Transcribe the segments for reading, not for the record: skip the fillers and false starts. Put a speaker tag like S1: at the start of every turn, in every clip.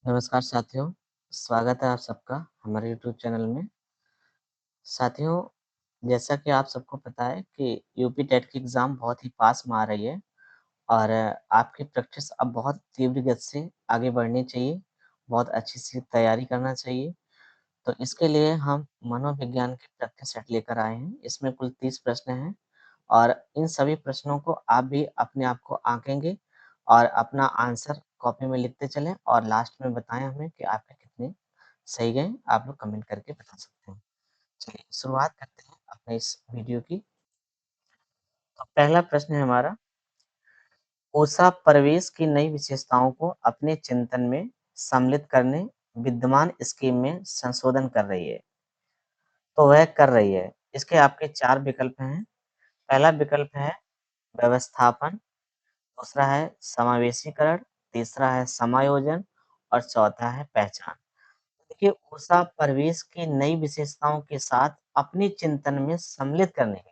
S1: नमस्कार साथियों, स्वागत है आप सबका हमारे यूट्यूब चैनल में। साथियों, जैसा कि आप सबको पता है कि यूपी टेट की एग्ज़ाम बहुत ही पास में आ रही है और आपकी प्रैक्टिस अब बहुत तीव्र गति से आगे बढ़नी चाहिए, बहुत अच्छी सी तैयारी करना चाहिए। तो इसके लिए हम मनोविज्ञान के प्रैक्टिस सेट लेकर आए हैं। इसमें कुल 30 प्रश्न हैं और इन सभी प्रश्नों को आप भी अपने आप को आँकेंगे और अपना आंसर कॉपी में लिखते चलें और लास्ट में बताएँ हमें कि आपके कितने सही गए। आप लोग कमेंट करके बता सकते हैं। चलिए शुरुआत करते हैं अपने इस वीडियो की। तो पहला प्रश्न है हमारा, ऊषा परिवेश की नई विशेषताओं को अपने चिंतन में सम्मिलित करने विद्यमान स्कीम में संशोधन कर रही है। तो वह कर रही है। इसके आपके 4 विकल्प हैं। पहला विकल्प है व्यवस्थापन, दूसरा है समावेशीकरण, तीसरा है समायोजन और चौथा है पहचान। देखिए, ऊषा परिवेश की नई विशेषताओं के साथ अपने चिंतन में सम्मिलित करने के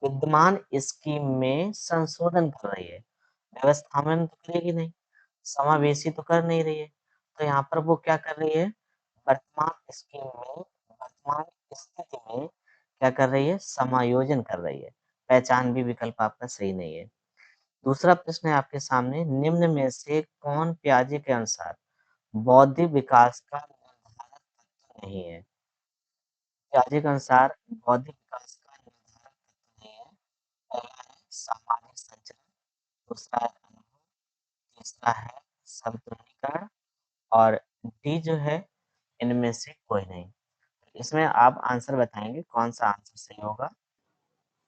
S1: विद्यमान स्कीम में संशोधन कर रही है। व्यवस्थापन तो करेगी नहीं, समावेशी तो कर नहीं रही है, तो यहाँ पर वो क्या कर रही है? वर्तमान स्कीम में, वर्तमान स्थिति में क्या कर रही है? समायोजन कर रही है। पहचान भी विकल्प आपका सही नहीं है। दूसरा प्रश्न है आपके सामने, निम्न में से कौन पियाजे के अनुसार बौद्धिक विकास का निर्धारक तत्व नहीं है? पियाजे के अनुसार बौद्धिक विकास का निर्धारक तत्व नहीं है। पहला है सामाजिक संचरण, दूसरा है अनुभव, तीसरा है संतुलीकरण और डी जो है इनमें से कोई नहीं। इसमें आप आंसर बताएंगे कौन सा आंसर सही होगा।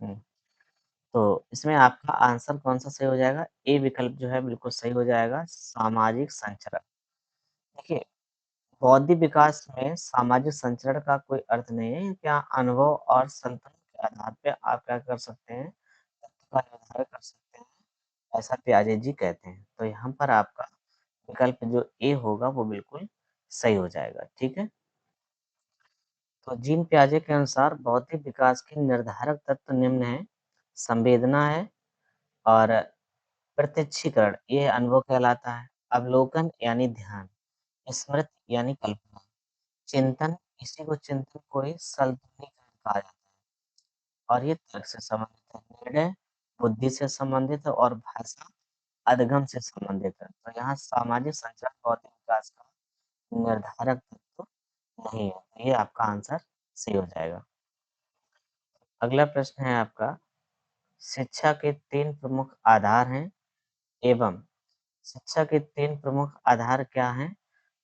S1: हम्म, तो इसमें आपका आंसर कौन सा सही हो जाएगा? ए विकल्प जो है बिल्कुल सही हो जाएगा, सामाजिक संचरण। देखिए, बौद्धिक विकास में सामाजिक संचरण का कोई अर्थ नहीं है। क्या अनुभव और संतुलन के आधार पे आप क्या कर सकते हैं? तत्व का निर्धारण कर सकते हैं, ऐसा पियाजे जी कहते हैं। तो यहाँ पर आपका विकल्प जो ए होगा वो बिल्कुल सही हो जाएगा, ठीक है? तो जीन पियाजे के अनुसार बौद्धिक विकास के निर्धारक तत्व निम्न हैं, संवेदना है और प्रत्यक्षीकरण, ये अनुभव कहलाता है, अवलोकन यानी ध्यान, स्मृति यानी कल्पना, चिंतन, इसी को चिंतन को ही सल्पनीकरण कहा जाता है और ये तर्क से संबंधित है, निर्णय बुद्धि से संबंधित है और भाषा अधिगम से संबंधित है। तो यहाँ सामाजिक संचार बौद्धिक विकास का निर्धारक तत्व नहीं है। तो ये आपका आंसर सही हो जाएगा। अगला प्रश्न है आपका, शिक्षा के 3 प्रमुख आधार हैं एवं शिक्षा के 3 प्रमुख आधार क्या हैं?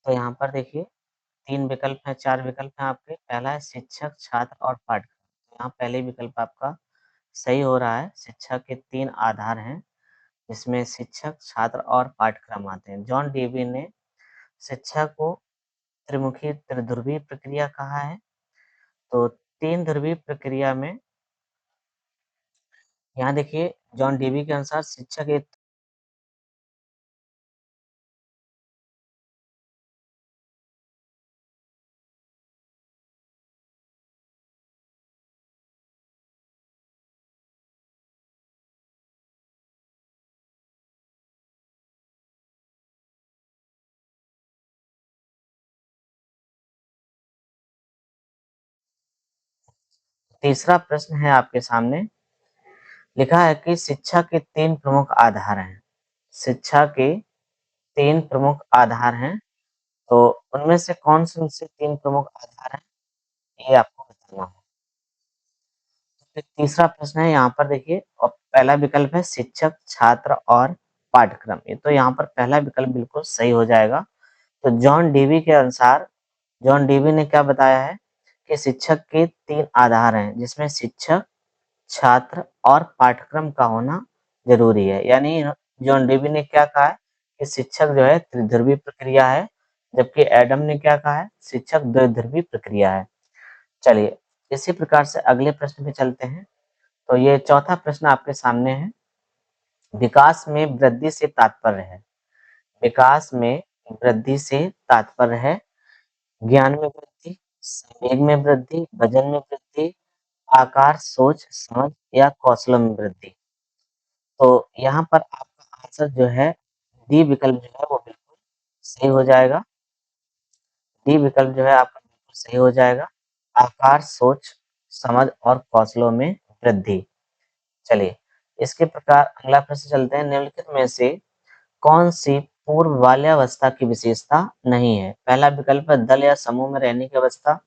S1: तो यहाँ पर देखिए 3 विकल्प हैं, 4 विकल्प हैं आपके। पहला है शिक्षक, छात्र और पाठ्यक्रम। यहाँ पहले विकल्प आपका सही हो रहा है। शिक्षा के 3 आधार हैं, जिसमें शिक्षक, छात्र और पाठ्यक्रम आते हैं। जॉन डेवी ने शिक्षा को त्रिमुखी त्रिध्रुवीय प्रक्रिया कहा है। तो 3 ध्रुवीय प्रक्रिया में यहाँ देखिए जॉन डेवी के अनुसार शिक्षा के तीसरा प्रश्न है आपके सामने, लिखा है कि शिक्षा के 3 प्रमुख आधार हैं। शिक्षा के 3 प्रमुख आधार हैं, तो उनमें से कौन से 3 प्रमुख आधार हैं, ये आपको बताना है। फिर तीसरा प्रश्न है यहाँ पर देखिए, और पहला विकल्प है शिक्षक, छात्र और पाठ्यक्रम। ये तो यहाँ पर पहला विकल्प बिल्कुल सही हो जाएगा। तो जॉन डेवी के अनुसार, जॉन डेवी ने क्या बताया है कि शिक्षक के 3 आधार हैं, जिसमें शिक्षक, छात्र और पाठ्यक्रम का होना ज़रूरी है। यानी जॉन डेवी ने क्या कहा है कि शिक्षक जो है त्रिध्रुवीय प्रक्रिया है, जबकि एडम ने क्या कहा है? शिक्षक द्विध्रुवीय प्रक्रिया है। चलिए, इसी प्रकार से अगले प्रश्न पे चलते हैं। तो ये चौथा प्रश्न आपके सामने है, विकास में वृद्धि से तात्पर्य है। विकास में वृद्धि से तात्पर्य है ज्ञान में वृद्धि, संवेग में वृद्धि, वजन में वृद्धि, आकार, सोच, समझ या कौशलों में वृद्धि। तो यहाँ पर आपका आंसर जो है डी विकल्प जो है वो बिल्कुल सही हो जाएगा। डी विकल्प जो है आपका बिल्कुल सही हो जाएगा। आकार, सोच, समझ और कौशलों में वृद्धि। चलिए, इसके प्रकार अगला प्रश्न चलते हैं। निम्नलिखित में से कौन सी पूर्व बाल्यावस्था की विशेषता नहीं है? पहला विकल्प है दल या समूह में रहने की अवस्था,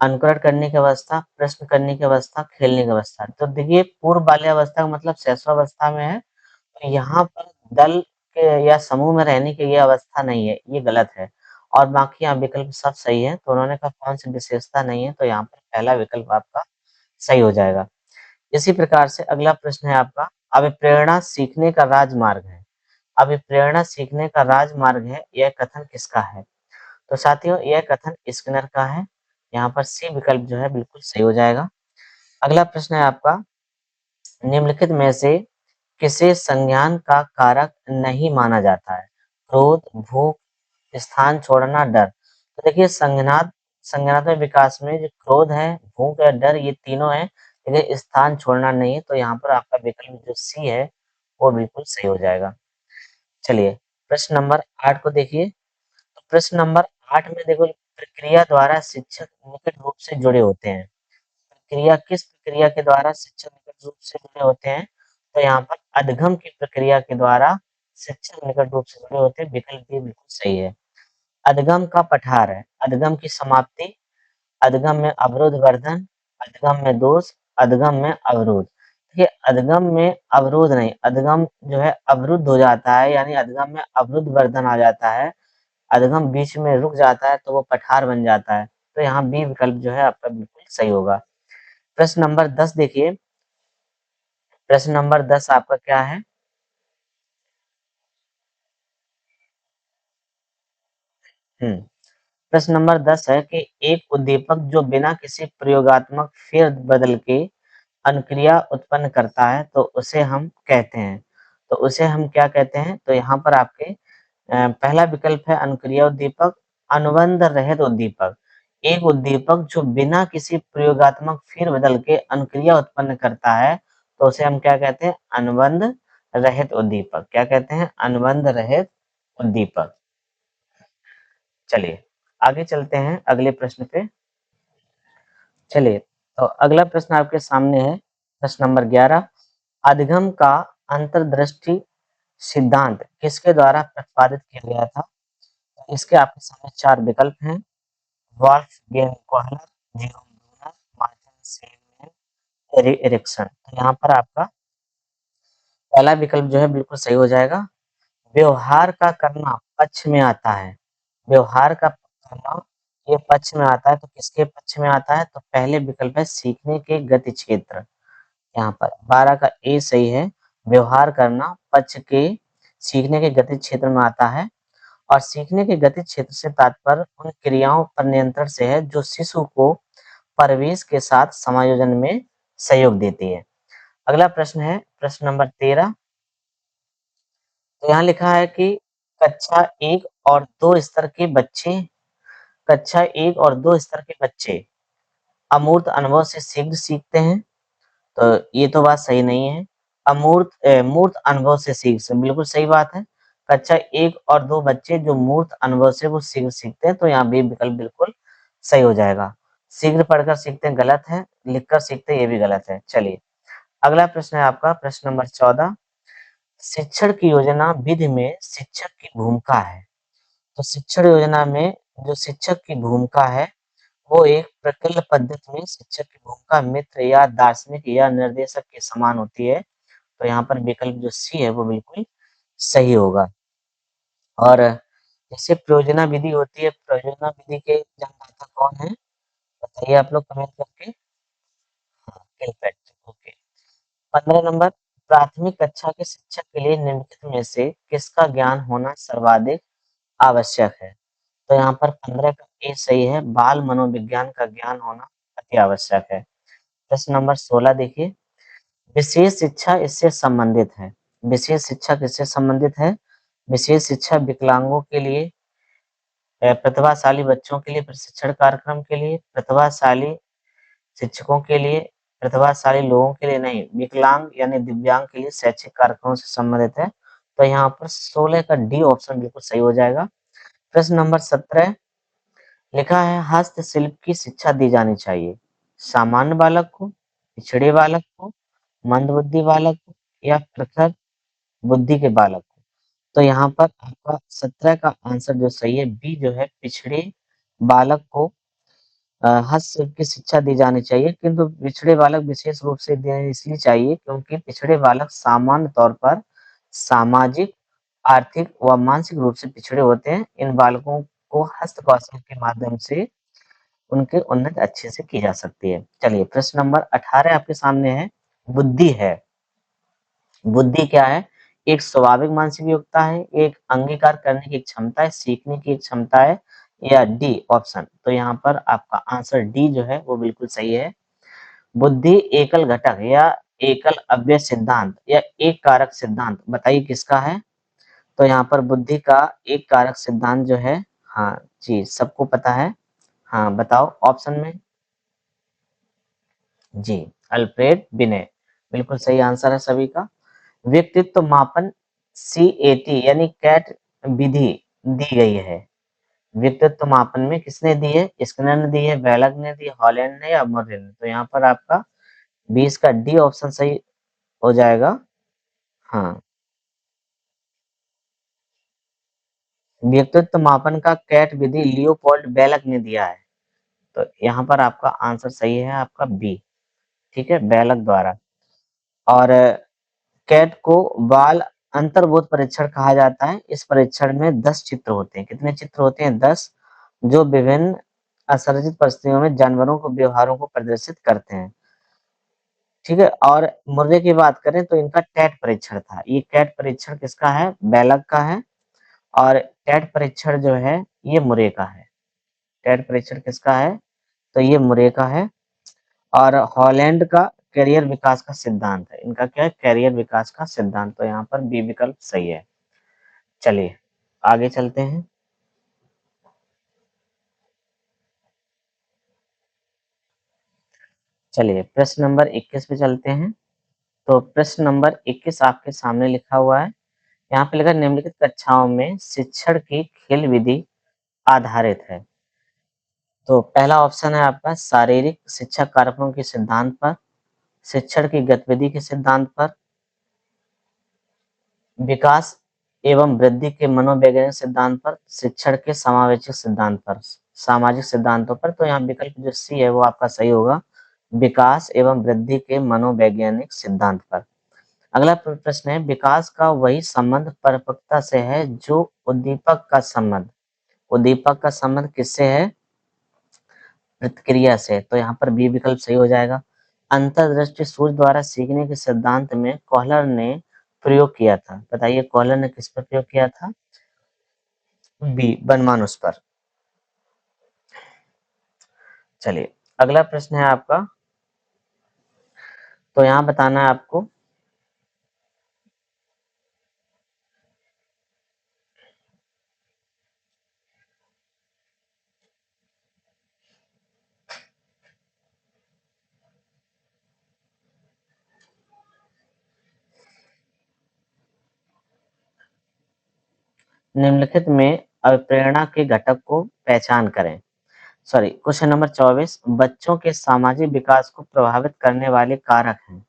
S1: अनुकरण करने की अवस्था, प्रश्न करने की अवस्था, खेलने की अवस्था। तो देखिए, पूर्व बाल्यावस्था का मतलब शैशवावस्था में है। तो यहाँ पर दल के या समूह में रहने की ये अवस्था नहीं है, ये गलत है। और बाकी यहाँ विकल्प सब सही है। तो उन्होंने कहा कौन सी विशेषता नहीं है, तो यहाँ पर पहला विकल्प आपका सही हो जाएगा। इसी प्रकार से अगला प्रश्न है आपका, अभिप्रेरणा सीखने का राजमार्ग है। अभिप्रेरणा सीखने का राजमार्ग है, यह कथन किसका है? तो साथियों, यह कथन स्किनर का है। यहाँ पर सी विकल्प जो है बिल्कुल सही हो जाएगा। अगला प्रश्न है आपका, निम्नलिखित में से किसे संज्ञान का कारक नहीं माना जाता है? क्रोध, भूख, स्थान छोड़ना, डर। तो देखिए, संज्ञानात्मक विकास में जो क्रोध है, भूख या डर, ये तीनों है, लेकिन स्थान छोड़ना नहीं है। तो यहाँ पर आपका विकल्प जो सी है वो बिल्कुल सही हो जाएगा। चलिए, प्रश्न नंबर 8 को देखिए। तो प्रश्न नंबर 8 में देखो, प्रक्रिया द्वारा शिक्षक निकट रूप से जुड़े होते हैं। प्रक्रिया किस प्रक्रिया के द्वारा शिक्षक निकट रूप से जुड़े होते हैं? तो यहाँ पर अधगम की प्रक्रिया के द्वारा शिक्षक निकट रूप से जुड़े होते हैं। विकल्प बी बिल्कुल सही है। अधगम का पठार है, अधगम की समाप्ति, अधगम में अवरोध वर्धन, अधगम में दोष, अधगम में अवरोध। देखिए, अधगम में अवरोध नहीं, अधगम जो है अवरुद्ध हो जाता है, यानी अधगम में अवरुद्ध वर्धन आ जाता है। अधगम बीच में रुक जाता है तो वो पठार बन जाता है। तो यहाँ बी विकल्प जो है आपका बिल्कुल सही होगा। प्रश्न नंबर 10 देखिए। प्रश्न नंबर 10 आपका क्या है? हम्म प्रश्न नंबर 10 है कि एक उद्दीपक जो बिना किसी प्रयोगात्मक फेर बदल के अनुक्रिया उत्पन्न करता है तो उसे हम कहते हैं। तो उसे हम क्या कहते हैं? तो यहाँ पर आपके पहला विकल्प है अनुक्रिया उद्दीपक, अनुबंध रहित उद्दीपक। एक उद्दीपक जो बिना किसी प्रयोगात्मक फेर बदल के अनुक्रिया उत्पन्न करता है तो उसे हम क्या कहते हैं? अनुबंध रहित उद्दीपक। क्या कहते हैं? अनुबंध रहित उद्दीपक। चलिए, आगे चलते हैं अगले प्रश्न पे। चलिए, तो अगला प्रश्न आपके सामने है। प्रश्न नंबर 11, अधिगम का अंतर्दृष्टि सिद्धांत किसके द्वारा प्रतिपादित किया गया था? तो इसके आपके सामने 4 विकल्प हैं। Wolfgang Kohler, Jerome Bruner, Martin Seligman, Erikson. तो यहाँ पर आपका पहला विकल्प जो है बिल्कुल सही हो जाएगा। व्यवहार का करना पक्ष में आता है। व्यवहार का करना ये पक्ष में आता है, तो किसके पक्ष में आता है? तो पहले विकल्प है सीखने के गति क्षेत्र। यहाँ पर 12 का ए सही है। व्यवहार करना पक्ष के सीखने के गति क्षेत्र में आता है। और सीखने के गति क्षेत्र से तात्पर्य उन क्रियाओं पर नियंत्रण से है जो शिशु को परिवेश के साथ समायोजन में सहयोग देती है। अगला प्रश्न है प्रश्न नंबर 13। तो यहाँ लिखा है कि कक्षा 1 और 2 स्तर के बच्चे कक्षा 1 और 2 स्तर के बच्चे अमूर्त अनुभव से शीघ्र सीखते हैं। तो ये तो बात सही नहीं है। मूर्त अनुभव से बिल्कुल सही बात है। कक्षा 1 और 2 बच्चे जो मूर्त अनुभव से वो शीघ्र सीखते हैं, तो यहाँ बी विकल्प बिल्कुल सही हो जाएगा। शीघ्र पढ़कर सीखते हैं गलत है, लिखकर सीखते हैं ये भी गलत है। चलिए, अगला प्रश्न है आपका प्रश्न नंबर 14। शिक्षण की योजना विधि में शिक्षक की भूमिका है। तो शिक्षण योजना में जो शिक्षक की भूमिका है वो एक प्रक्रिया पद्धति में शिक्षक की भूमिका मित्र या दार्शनिक या निर्देशक के समान होती है। तो यहाँ पर विकल्प जो सी है वो बिल्कुल सही होगा। और जैसे प्रयोजना विधि होती है, प्रयोजना विधि के जनदाता कौन है? बताइए आप लोग कमेंट करके। हाँ, किलपैट। ओके। 15 नंबर, प्राथमिक कक्षा के शिक्षक के लिए निम्नलिखित में से किसका ज्ञान होना सर्वाधिक आवश्यक है? तो यहाँ पर 15 का ए सही है। बाल मनोविज्ञान का ज्ञान होना अति आवश्यक है। प्रश्न नंबर 16 देखिए। विशेष शिक्षा इससे संबंधित है। विशेष शिक्षा किससे संबंधित है? विशेष शिक्षा विकलांगों के लिए, प्रतिभाशाली बच्चों के लिए प्रशिक्षण कार्यक्रम के लिए, प्रतिभाशाली शिक्षकों के लिए, प्रतिभाशाली लोगों के लिए नहीं, विकलांग यानी दिव्यांग के लिए शैक्षिक कार्यक्रमों से संबंधित है। तो यहाँ पर 16 का डी ऑप्शन बिल्कुल सही हो जाएगा। प्रश्न नंबर 17 लिखा है हस्तशिल्प की शिक्षा दी जानी चाहिए। सामान्य बालक को, पिछड़े बालक को, मंदबुद्धि बालक को या प्रखर बुद्धि के बालक को। तो यहाँ पर आपका 17 का आंसर जो सही है बी जो है पिछड़े बालक को हस्तशिल्प की शिक्षा दी जानी चाहिए, किंतु पिछड़े बालक विशेष रूप से दें इसलिए चाहिए क्योंकि पिछड़े बालक सामान्य तौर पर सामाजिक, आर्थिक व मानसिक रूप से पिछड़े होते हैं। इन बालकों को हस्तकौशल के माध्यम से उनकी उन्नति अच्छे से की जा सकती है। चलिए प्रश्न नंबर 18 आपके सामने है, बुद्धि है। बुद्धि क्या है? एक स्वाभाविक मानसिक योग्यता है, एक अंगीकार करने की क्षमता है, सीखने की क्षमता है या डी ऑप्शन। तो यहाँ पर आपका आंसर डी जो है वो बिल्कुल सही है। बुद्धि एकल घटक या एकल अव्यय सिद्धांत या एक कारक सिद्धांत बताइए किसका है? तो यहाँ पर बुद्धि का एक कारक सिद्धांत जो है, हाँ जी सबको पता है। हाँ बताओ ऑप्शन में। जी, अल्फ्रेड बिने, बिल्कुल सही आंसर है सभी का। व्यक्तित्व मापन सीएटी यानी कैट विधि दी गई है। व्यक्तित्व मापन में किसने दी है? स्किनर ने दी है, बेलक ने दी, हॉलैंड ने या मुर्रे ने। तो यहाँ पर आपका 20 का डी ऑप्शन सही हो जाएगा। हाँ, व्यक्तित्व मापन का कैट विधि लियोपोल्ड बेलक ने दिया है। तो यहाँ पर आपका आंसर सही है आपका बी, ठीक है, बेलक द्वारा। और कैट को बाल अंतर्बोध परीक्षण कहा जाता है। इस परीक्षण में 10 चित्र होते हैं। कितने चित्र होते हैं? 10, जो विभिन्न असंरचित परिस्थितियों में जानवरों को व्यवहारों को प्रदर्शित करते हैं। ठीक है, और मुर्गे की बात करें तो इनका टैट परीक्षण था। ये टैट परीक्षण किसका है? बेलक का है। और टैट परीक्षण जो है ये मुर्गे का है। टैट परीक्षण किसका है? तो ये मुर्गे का है। और हॉलैंड का कैरियर विकास का सिद्धांत है। इनका क्या है? कैरियर विकास का सिद्धांत। तो यहाँ पर बी विकल्प सही है। चलिए आगे चलते हैं। चलिए प्रश्न नंबर 21 पे चलते हैं। तो प्रश्न नंबर 21 आपके सामने लिखा हुआ है। यहाँ पे लिखा है निम्नलिखित कक्षाओं में शिक्षण की खेल विधि आधारित है। तो पहला ऑप्शन है आपका शारीरिक शिक्षा कारकों के सिद्धांत पर, शिक्षण की गतिविधि के सिद्धांत पर, विकास एवं वृद्धि के मनोवैज्ञानिक सिद्धांत पर, शिक्षण के समावेशी सिद्धांत पर, सामाजिक सिद्धांतों पर। तो यहाँ विकल्प जो सी है वो आपका सही होगा, विकास एवं वृद्धि के मनोवैज्ञानिक सिद्धांत पर। अगला प्रश्न है विकास का वही संबंध परिपक्वता से है जो उद्दीपक का संबंध। उद्दीपक का संबंध किससे है? प्रतिक्रिया से। तो यहाँ पर बी विकल्प सही हो जाएगा। अंतर्दृष्टि सूर्य द्वारा सीखने के सिद्धांत में कॉहलर ने प्रयोग किया था। बताइए कॉहलर ने किस पर प्रयोग किया था? बी बनमानुस पर। चलिए अगला प्रश्न है आपका। तो यहाँ बताना है आपको निम्नलिखित में अभिप्रेरणा के घटक को पहचान करें। सॉरी, क्वेश्चन नंबर 24 बच्चों के सामाजिक विकास को प्रभावित करने वाले कारक हैं।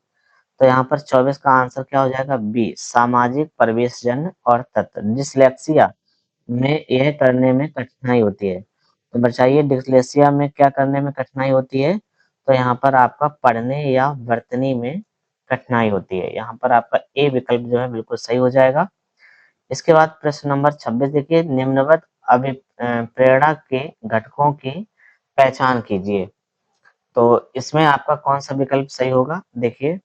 S1: तो यहाँ पर 24 का आंसर क्या हो जाएगा? बी सामाजिक परिवेशजन्य और तत्व। डिसलेक्सिया में यह करने में कठिनाई होती है। तो बताइए डिसलेक्सिया में क्या करने में कठिनाई होती है? तो यहाँ पर आपका पढ़ने या वर्तनी में कठिनाई होती है। यहाँ पर आपका ए विकल्प जो है बिल्कुल सही हो जाएगा। इसके बाद प्रश्न नंबर 26 देखिए निम्नवत प्रेरणा के घटकों की पहचान कीजिए। तो इसमें आपका कौन सा विकल्प सही होगा? देखिए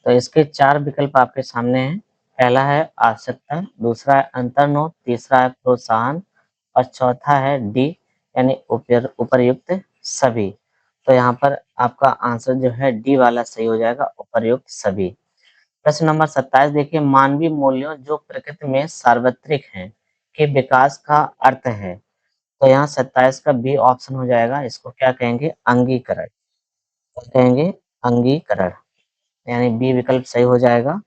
S1: तो इसके 4 विकल्प आपके सामने हैं। पहला है आवश्यकता, दूसरा है अंतर्निहित, तीसरा है प्रोत्साहन और चौथा है डी यानी उपर्युक्त सभी। तो यहाँ पर आपका आंसर जो है डी वाला सही हो जाएगा, उपर्युक्त सभी। प्रश्न नंबर 27 देखिए मानवीय मूल्यों जो प्रकृति में सार्वत्रिक हैं के विकास का अर्थ है। तो यहाँ 27 का बी ऑप्शन हो जाएगा। इसको क्या कहेंगे? अंगीकरण। क्या कहेंगे? अंगीकरण। यानी बी विकल्प सही हो जाएगा।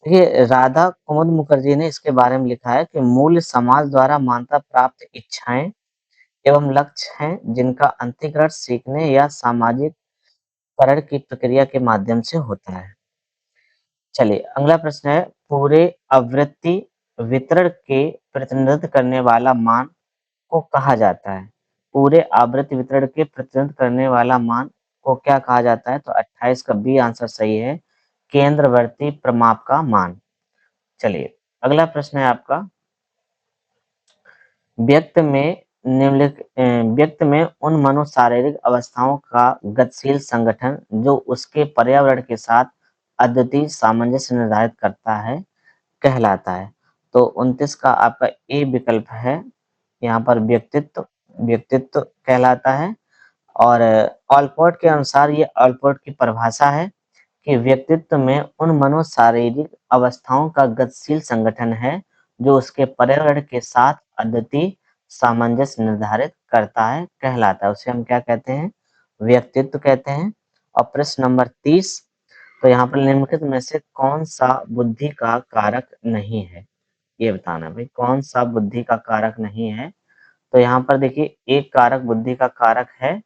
S1: देखिए राधा कुमुद मुखर्जी ने इसके बारे में लिखा है कि मूल्य समाज द्वारा मान्यता प्राप्त इच्छाएं एवं लक्ष्य हैं जिनका अंतःकरण सीखने या सामाजिककरण की प्रक्रिया के माध्यम से होता है। चलिए अगला प्रश्न है पूरे आवृत्ति वितरण के प्रतिनिधित्व करने वाला मान को कहा जाता है। पूरे आवृत्ति वितरण के प्रतिनिधित्व करने वाला मान को क्या कहा जाता है? तो 28 का बी आंसर सही है, केंद्रवर्ती प्रमाप का मान। चलिए अगला प्रश्न है आपका व्यक्त में व्यक्त में उन मनोशारीरिक अवस्थाओं का गतिशील संगठन जो उसके पर्यावरण के साथ अद्वितीय सामंजस्य निर्धारित करता है कहलाता है। तो 29 का आपका ए विकल्प है, यहाँ पर व्यक्तित्व व्यक्तित्व कहलाता है। और ऑलपोर्ट के अनुसार ये ऑलपोर्ट की परिभाषा है कि व्यक्तित्व में उन मनोशारीरिक अवस्थाओं का गतिशील संगठन है जो उसके पर्यावरण के साथ अद्वितीय सामंजस्य निर्धारित करता है कहलाता है। उसे हम क्या कहते हैं? व्यक्तित्व कहते हैं। और प्रश्न नंबर 30, तो यहाँ पर निम्नलिखित में से कौन सा बुद्धि का कारक नहीं है? ये बताना भाई कौन सा बुद्धि का कारक नहीं है। तो यहाँ पर देखिए एक कारक बुद्धि का कारक है,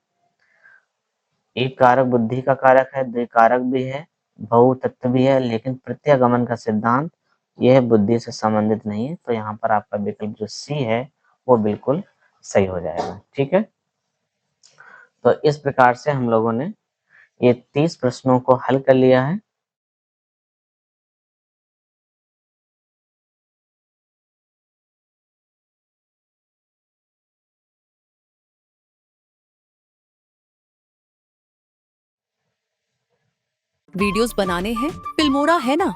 S1: एक कारक बुद्धि का कारक है, द्विकारक भी है, बहुतत्व भी है, लेकिन प्रत्यागमन का सिद्धांत यह बुद्धि से संबंधित नहीं है। तो यहाँ पर आपका विकल्प जो सी है वो बिल्कुल सही हो जाएगा। ठीक है, तो इस प्रकार से हम लोगों ने ये 30 प्रश्नों को हल कर लिया है।
S2: वीडियोस बनाने हैं फिल्मोरा है ना।